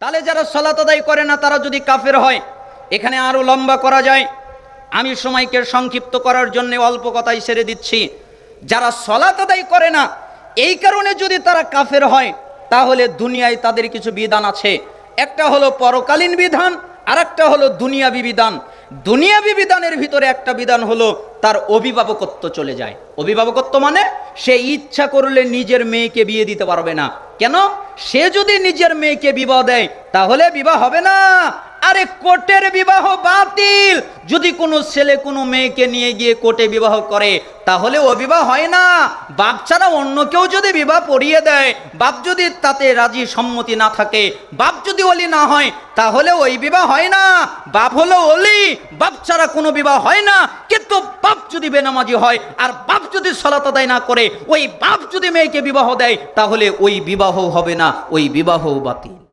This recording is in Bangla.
তাহলে যারা সালাত আদায় করে না তারা যদি কাফের হয়, এখানে আরো লম্বা করা যায়, আমি সময়কে সংক্ষিপ্ত করার জন্য অল্প কথাই ছেড়ে দিচ্ছি। যারা সালাত আদায় করে না এই কারণে যদি তারা কাফের হয়, তাহলে দুনিয়ায় তাদের কিছু বিধান আছে। একটা হলো পরকালীন বিধান, আর একটা হলো দুনিয়াবি বিধান। দুনিয়াবি বিধানের ভিতরে একটা বিধান হলো তার অভিভাবকত্ব চলে যায়। অভিভাবকত্ব মানে সে ইচ্ছা করলে নিজের মেয়েকে বিয়ে দিতে পারবে না। কেন? সে যদি নিজের মেয়েকে বিবাহ দেয় তাহলে বিবাহ হবে না। আরে কোর্টের বিবাহ বাতিল। যদি কোনো ছেলে কোনো মেয়েকে নিয়ে গিয়ে কোর্টে বিবাহ করে তাহলে ও বিবাহ হয় না। বাপ ছাড়া অন্য কেউ যদি বিবাহ পড়িয়ে দেয়, বাপ যদি তাতে রাজি সম্মতি না থাকে, বাপ যদি ওলি না হয়, তাহলে ওই বিবাহ হয় না। বাপ হলো ওলি, বাপ ছাড়া কোনো বিবাহ হয় না। কিন্তু বাপ যদি বেনামাজি হয় আর বাপ যদি সালাত আদায় না করে, ওই বাপ যদি মেয়েকে বিবাহ দেয় তাহলে ওই বিবাহ হবে না, ওই বিবাহ বাতিল।